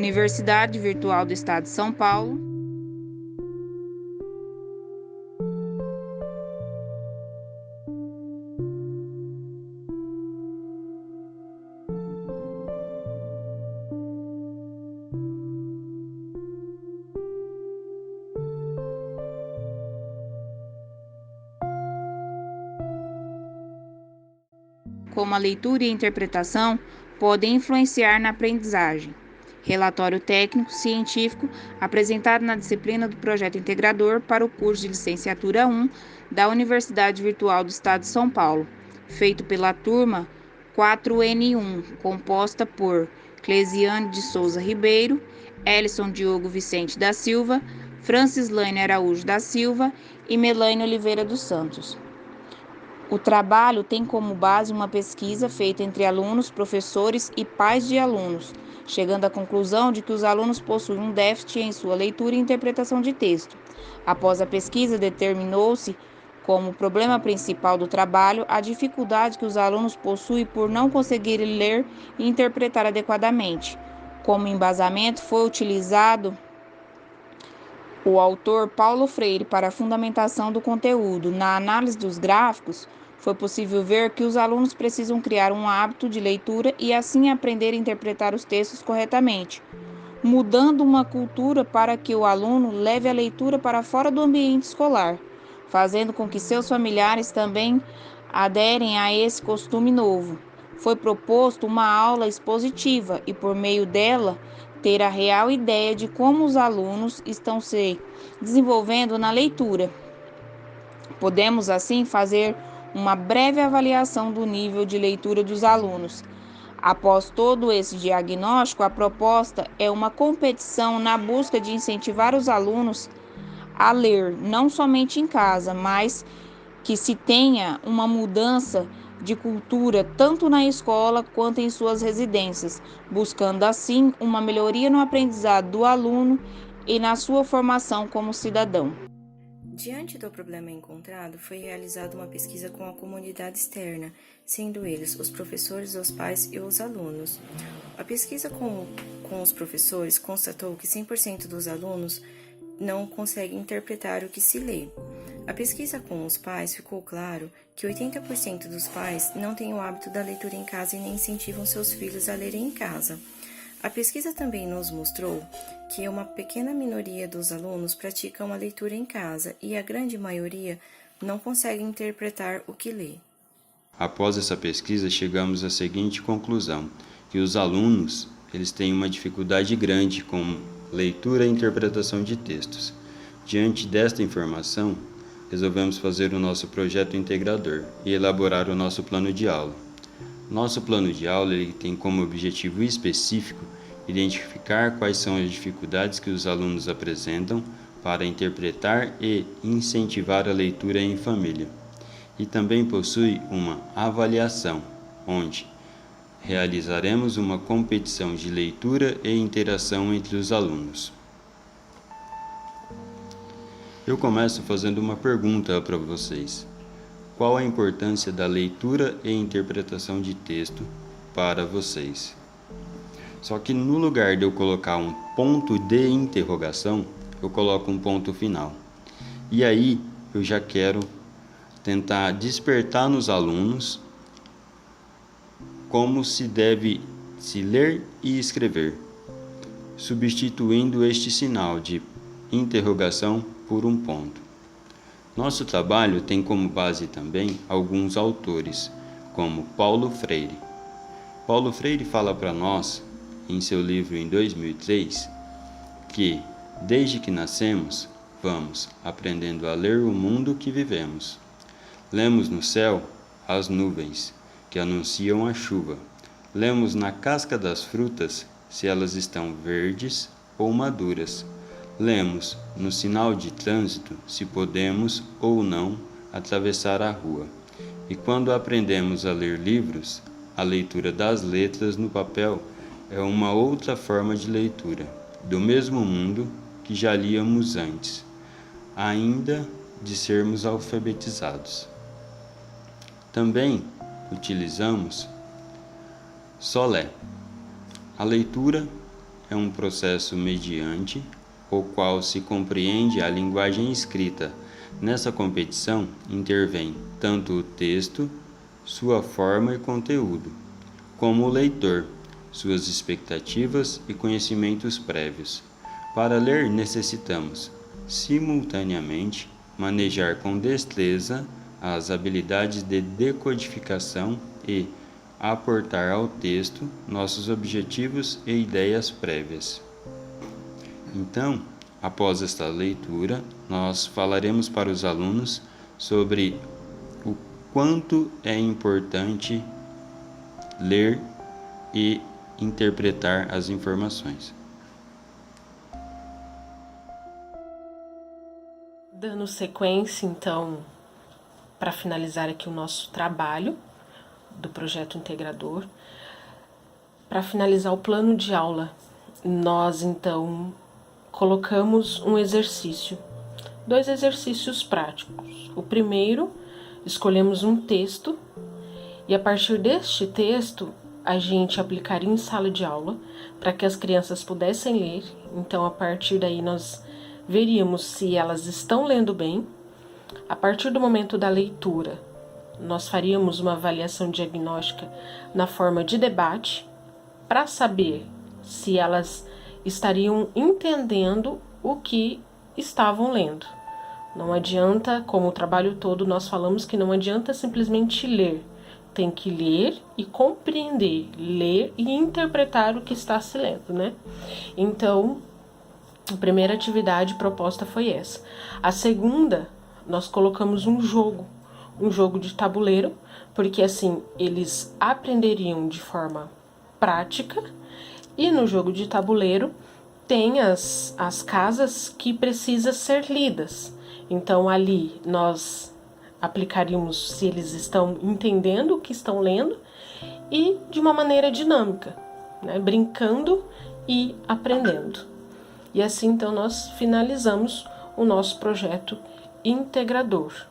Universidade Virtual do Estado de São Paulo, como a leitura e a interpretação podem influenciar na aprendizagem. Relatório técnico científico apresentado na disciplina do Projeto Integrador para o curso de Licenciatura 1 da Universidade Virtual do Estado de São Paulo, feito pela turma 4N1, composta por Clesiane de Souza Ribeiro, Elison Diogo Vicente da Silva, Francislaine Araújo da Silva e Melaine Oliveira dos Santos. O trabalho tem como base uma pesquisa feita entre alunos, professores e pais de alunos, chegando à conclusão de que os alunos possuem um déficit em sua leitura e interpretação de texto. Após a pesquisa, determinou-se como problema principal do trabalho a dificuldade que os alunos possuem por não conseguirem ler e interpretar adequadamente. Como embasamento, foi utilizado o autor Paulo Freire para a fundamentação do conteúdo. Na análise dos gráficos, foi possível ver que os alunos precisam criar um hábito de leitura e assim aprender a interpretar os textos corretamente, mudando uma cultura para que o aluno leve a leitura para fora do ambiente escolar, fazendo com que seus familiares também aderem a esse costume novo. Foi proposto uma aula expositiva e, por meio dela, ter a real ideia de como os alunos estão se desenvolvendo na leitura. Podemos, assim, fazer uma breve avaliação do nível de leitura dos alunos. Após todo esse diagnóstico, a proposta é uma competição na busca de incentivar os alunos a ler, não somente em casa, mas que se tenha uma mudança de cultura tanto na escola quanto em suas residências, buscando assim uma melhoria no aprendizado do aluno e na sua formação como cidadão. Diante do problema encontrado, foi realizada uma pesquisa com a comunidade externa, sendo eles os professores, os pais e os alunos. A pesquisa com os professores constatou que 100% dos alunos não conseguem interpretar o que se lê. A pesquisa com os pais ficou claro que 80% dos pais não têm o hábito da leitura em casa e nem incentivam seus filhos a lerem em casa. A pesquisa também nos mostrou que uma pequena minoria dos alunos praticam a leitura em casa e a grande maioria não consegue interpretar o que lê. Após essa pesquisa, chegamos à seguinte conclusão, que os alunos eles têm uma dificuldade grande com leitura e interpretação de textos. Diante desta informação, resolvemos fazer o nosso projeto integrador e elaborar o nosso plano de aula. Nosso plano de aula ele tem como objetivo específico identificar quais são as dificuldades que os alunos apresentam para interpretar e incentivar a leitura em família. E também possui uma avaliação, onde realizaremos uma competição de leitura e interação entre os alunos. Eu começo fazendo uma pergunta para vocês. Qual a importância da leitura e interpretação de texto para vocês? Só que no lugar de eu colocar um ponto de interrogação, eu coloco um ponto final. E aí eu já quero tentar despertar nos alunos como se deve se ler e escrever, substituindo este sinal de interrogação por um ponto. Nosso trabalho tem como base também alguns autores, como Paulo Freire. Paulo Freire fala para nós, em seu livro em 2003, que, desde que nascemos, vamos aprendendo a ler o mundo que vivemos. Lemos no céu as nuvens, que anunciam a chuva. Lemos na casca das frutas, se elas estão verdes ou maduras. Lemos no sinal de trânsito, se podemos ou não atravessar a rua. E quando aprendemos a ler livros, a leitura das letras no papel é uma outra forma de leitura, do mesmo mundo que já líamos antes, ainda de sermos alfabetizados. Também utilizamos Solé. A leitura é um processo mediante o qual se compreende a linguagem escrita. Nessa competição intervém tanto o texto, sua forma e conteúdo, como o leitor, suas expectativas e conhecimentos prévios. Para ler, necessitamos, simultaneamente, manejar com destreza as habilidades de decodificação e aportar ao texto nossos objetivos e ideias prévias. Então, após esta leitura, nós falaremos para os alunos sobre o quanto é importante ler e interpretar as informações. Dando sequência, então, para finalizar aqui o nosso trabalho do projeto integrador, para finalizar o plano de aula, nós, então, colocamos um exercício, 2 exercícios práticos. O primeiro, escolhemos um texto e a partir deste texto a gente aplicaria em sala de aula para que as crianças pudessem ler. Então, a partir daí nós veríamos se elas estão lendo bem. A partir do momento da leitura, nós faríamos uma avaliação diagnóstica na forma de debate para saber se elas estariam entendendo o que estavam lendo. Não adianta, como o trabalho todo nós falamos que não adianta simplesmente ler, tem que ler e compreender, ler e interpretar o que está se lendo, né? Então, a primeira atividade proposta foi essa. A segunda, nós colocamos um jogo de tabuleiro, porque assim eles aprenderiam de forma prática. E no jogo de tabuleiro tem as casas que precisam ser lidas. Então ali nós aplicaríamos se eles estão entendendo o que estão lendo e de uma maneira dinâmica, né? Brincando e aprendendo. E assim então nós finalizamos o nosso projeto integrador.